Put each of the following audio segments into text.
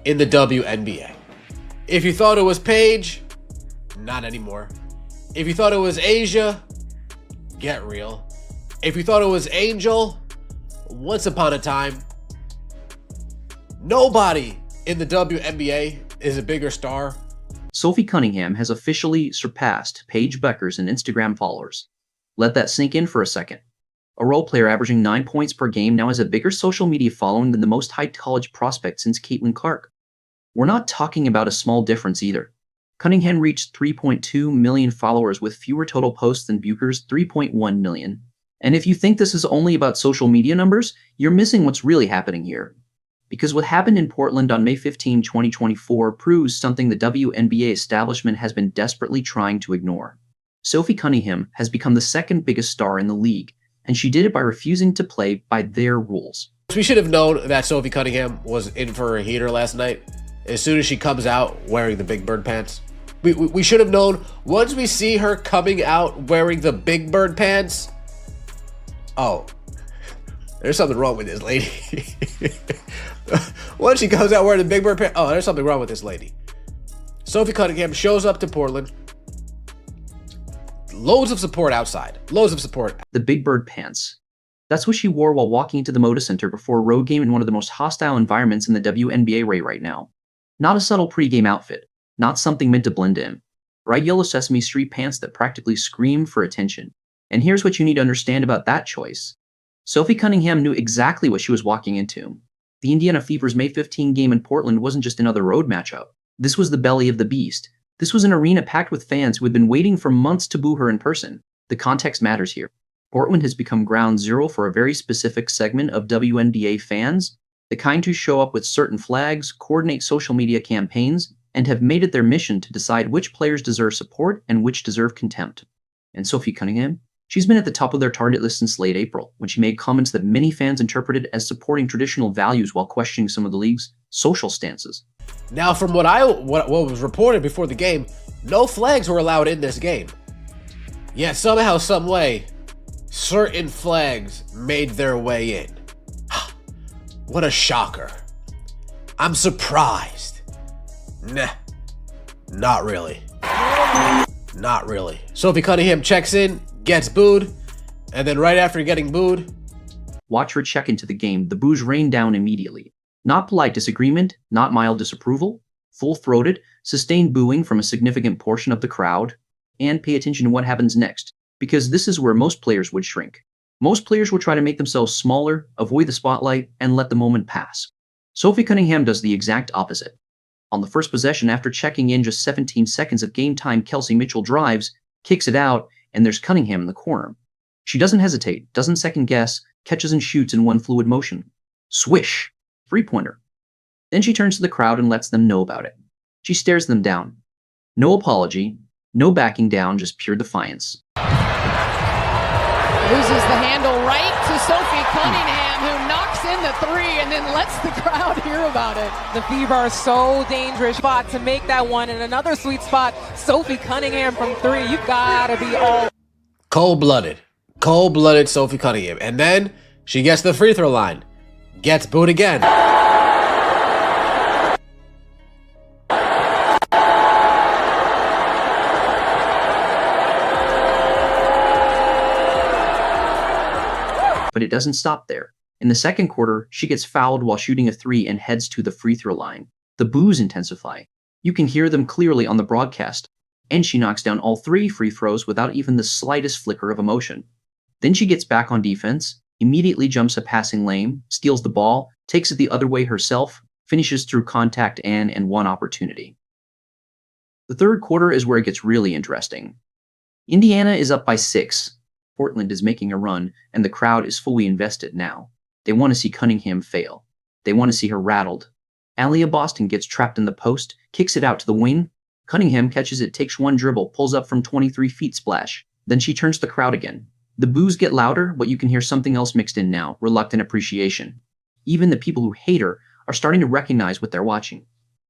in the WNBA. If you thought it was Paige, not anymore. If you thought it was Asia, get real. If you thought it was Angel, once upon a time. Nobody in the WNBA is a bigger star. Sophie Cunningham has officially surpassed Paige Bueckers in Instagram followers. Let that sink in for a second. A role player averaging 9 points per game now has a bigger social media following than the most high college prospect since Caitlin Clark. We're not talking about a small difference either. Cunningham reached 3.2 million followers with fewer total posts than Bueckers' 3.1 million. And if you think this is only about social media numbers, you're missing what's really happening here. Because what happened in Portland on May 15, 2024 proves something the WNBA establishment has been desperately trying to ignore. Sophie Cunningham has become the second biggest star in the league, and she did it by refusing to play by their rules. We should have known that Sophie Cunningham was in for a heater last night as soon as she comes out wearing the Big Bird pants. We should have known once we see her coming out wearing the Big Bird pants. Oh, there's something wrong with this lady. Once she comes out wearing the Big Bird pants, oh, there's something wrong with this lady. Sophie Cunningham shows up to Portland. Loads of support outside. Loads of support. The Big Bird pants. That's what she wore while walking into the Moda Center before a road game in one of the most hostile environments in the WNBA right now. Not a subtle pregame outfit. Not something meant to blend in. Bright yellow Sesame Street pants that practically scream for attention. And here's what you need to understand about that choice. Sophie Cunningham knew exactly what she was walking into. The Indiana Fever's May 15 game in Portland wasn't just another road matchup. This was the belly of the beast. This was an arena packed with fans who had been waiting for months to boo her in person. The context matters here. Portland has become ground zero for a very specific segment of WNBA fans, the kind who show up with certain flags, coordinate social media campaigns, and have made it their mission to decide which players deserve support and which deserve contempt. And Sophie Cunningham? She's been at the top of their target list since late April, when she made comments that many fans interpreted as supporting traditional values while questioning some of the league's social stances. Now, from what was reported before the game, no flags were allowed in this game. Yet somehow, some way, certain flags made their way in. What a shocker. I'm surprised. Nah, not really. Not really. Sophie Cunningham checks in, gets booed, and then right after getting booed, watch her check into the game. The boos rain down immediately. Not polite disagreement, not mild disapproval, full-throated, sustained booing from a significant portion of the crowd, and pay attention to what happens next, because this is where most players would shrink. Most players would try to make themselves smaller, avoid the spotlight, and let the moment pass. Sophie Cunningham does the exact opposite. On the first possession after checking in just 17 seconds of game time, Kelsey Mitchell drives, kicks it out, and there's Cunningham in the corner. She doesn't hesitate, doesn't second guess, catches and shoots in one fluid motion. Swish! Three-pointer. Then she turns to the crowd and lets them know about it. She stares them down. No apology, no backing down, just pure defiance. Loses the handle right to Sophie Cunningham, who knocks in the three and then lets the crowd hear about it. The Fever are so dangerous. Spot to make that one, and another sweet spot. Sophie Cunningham from three. You gotta be all cold-blooded Sophie Cunningham. And then she gets the free throw line, gets booed again. But it doesn't stop there. In the second quarter, she gets fouled while shooting a three and heads to the free throw line. The boos intensify. You can hear them clearly on the broadcast. And she knocks down all three free throws without even the slightest flicker of emotion. Then she gets back on defense, immediately jumps a passing lane, steals the ball, takes it the other way herself, finishes through contact and one opportunity. The third quarter is where it gets really interesting. Indiana is up by 6. Portland is making a run, and the crowd is fully invested now. They want to see Cunningham fail. They want to see her rattled. Aliyah Boston gets trapped in the post, kicks it out to the wing. Cunningham catches it, takes one dribble, pulls up from 23 feet splash. Then she turns to the crowd again. The boos get louder, but you can hear something else mixed in now, reluctant appreciation. Even the people who hate her are starting to recognize what they're watching.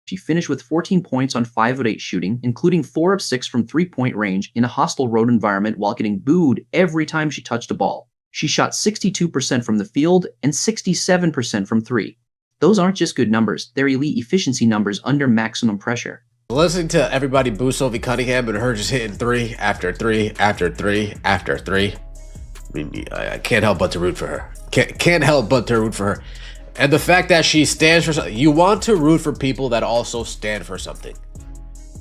She finished with 14 points on 5 of 8 shooting, including 4 of 6 from three-point range in a hostile road environment while getting booed every time she touched a ball. She shot 62% from the field and 67% from 3. Those aren't just good numbers, they're elite efficiency numbers under maximum pressure. Listening to everybody boo Sophie Cunningham and her just hitting three after three after three after three, I mean, I can't help but to root for her. Can't help but to root for her. And the fact that she stands for something, you want to root for people that also stand for something,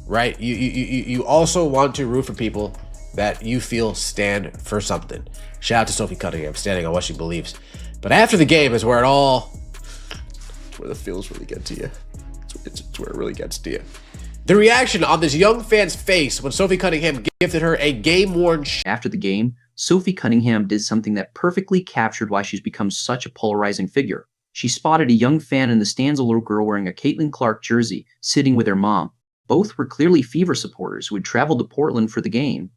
right? You also want to root for people that you feel stand for something. Shout out to Sophie Cunningham, standing on what she believes. But after the game is where it's where the feels really get to you. It's where it really gets to you. The reaction on this young fan's face when Sophie Cunningham gifted her a game-worn After the game, Sophie Cunningham did something that perfectly captured why she's become such a polarizing figure. She spotted a young fan in the stands, a little girl wearing a Caitlin Clark jersey, sitting with her mom. Both were clearly Fever supporters who had traveled to Portland for the game.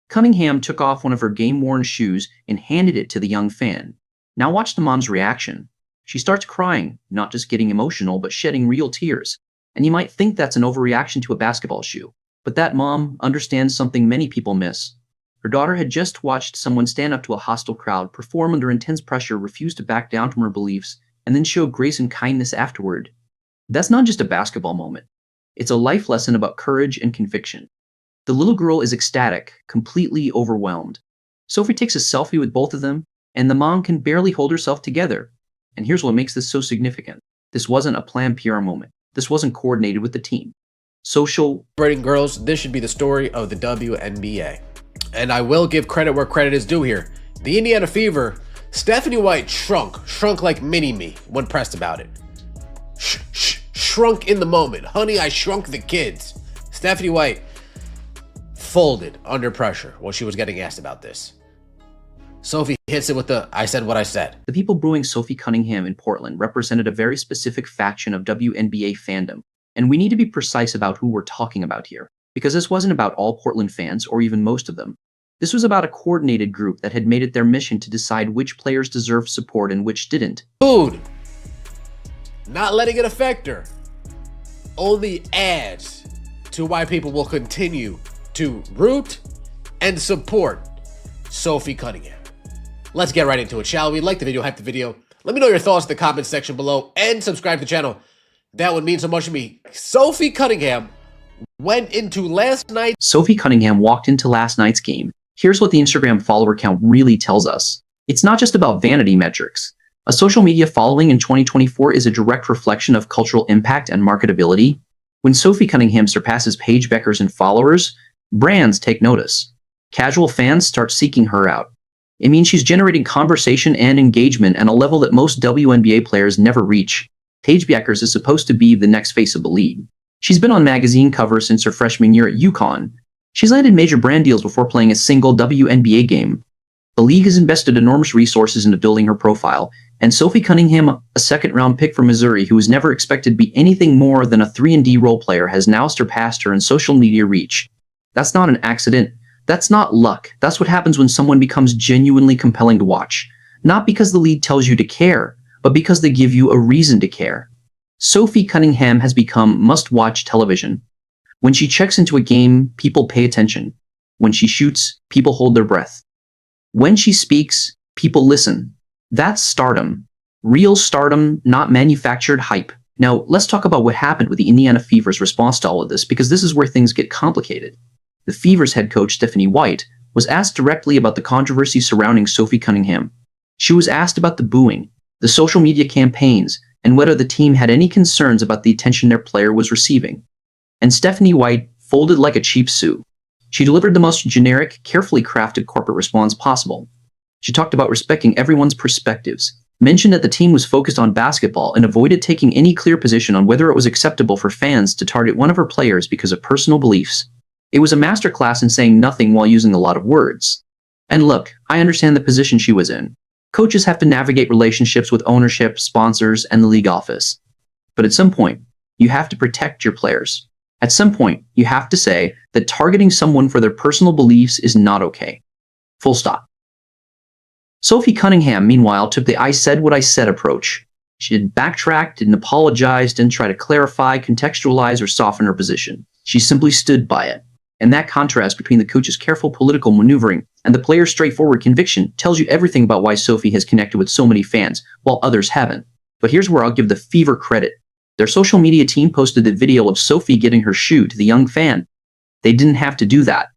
Cunningham took off one of her game-worn shoes and handed it to the young fan. Now watch the mom's reaction. She starts crying, not just getting emotional, but shedding real tears. And you might think that's an overreaction to a basketball shoe. But that mom understands something many people miss. Her daughter had just watched someone stand up to a hostile crowd, perform under intense pressure, refuse to back down from her beliefs, and then show grace and kindness afterward. That's not just a basketball moment. It's a life lesson about courage and conviction. The little girl is ecstatic, completely overwhelmed. Sophie takes a selfie with both of them, and the mom can barely hold herself together. And here's what makes this so significant. This wasn't a planned PR moment. This wasn't coordinated with the team. Celebrating girls, this should be the story of the WNBA. And I will give credit where credit is due here. The Indiana Fever, Stephanie White shrunk like mini-me when pressed about it. Shrunk in the moment. Honey, I shrunk the kids. Stephanie White folded under pressure when she was getting asked about this. Sophie hits it with the, I said what I said. The people booing Sophie Cunningham in Portland represented a very specific faction of WNBA fandom, and we need to be precise about who we're talking about here, because this wasn't about all Portland fans, or even most of them. This was about a coordinated group that had made it their mission to decide which players deserved support and which didn't. Food! Not letting it affect her only adds to why people will continue to root and support Sophie Cunningham. Let's get right into it, shall we? Like the video, hype the video. Let me know your thoughts in the comments section below and subscribe to the channel. That would mean so much to me. Sophie Cunningham went into last night. Sophie Cunningham walked into last night's game. Here's what the Instagram follower count really tells us. It's not just about vanity metrics. A social media following in 2024 is a direct reflection of cultural impact and marketability. When Sophie Cunningham surpasses Paige Beckers in followers, brands take notice. Casual fans start seeking her out. It means she's generating conversation and engagement at a level that most WNBA players never reach. Paige Beckers is supposed to be the next face of the league. She's been on magazine covers since her freshman year at UConn. She's landed major brand deals before playing a single WNBA game. The league has invested enormous resources into building her profile, and Sophie Cunningham, a second-round pick from Missouri who was never expected to be anything more than a 3-and-D role player, has now surpassed her in social media reach. That's not an accident. That's not luck. That's what happens when someone becomes genuinely compelling to watch. Not because the league tells you to care, but because they give you a reason to care. Sophie Cunningham has become must-watch television. When she checks into a game, people pay attention. When she shoots, people hold their breath. When she speaks, people listen. That's stardom. Real stardom, not manufactured hype. Now, let's talk about what happened with the Indiana Fever's response to all of this, because this is where things get complicated. The Fever's head coach, Stephanie White, was asked directly about the controversy surrounding Sophie Cunningham. She was asked about the booing, the social media campaigns, and whether the team had any concerns about the attention their player was receiving. And Stephanie White folded like a cheap suit. She delivered the most generic, carefully crafted corporate response possible. She talked about respecting everyone's perspectives, mentioned that the team was focused on basketball, and avoided taking any clear position on whether it was acceptable for fans to target one of her players because of personal beliefs. It was a masterclass in saying nothing while using a lot of words. And look, I understand the position she was in. Coaches have to navigate relationships with ownership, sponsors, and the league office. But at some point, you have to protect your players. At some point, you have to say that targeting someone for their personal beliefs is not okay. Full stop. Sophie Cunningham, meanwhile, took the I said what I said approach. She didn't backtrack, didn't apologize, didn't try to clarify, contextualize, or soften her position. She simply stood by it. And that contrast between the coach's careful political maneuvering and the player's straightforward conviction tells you everything about why Sophie has connected with so many fans, while others haven't. But here's where I'll give the Fever credit. Their social media team posted the video of Sophie giving her shoe to the young fan. They didn't have to do that.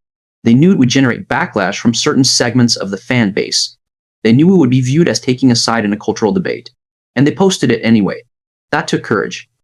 They knew it would generate backlash from certain segments of the fan base. They knew it would be viewed as taking a side in a cultural debate. And they posted it anyway. That took courage.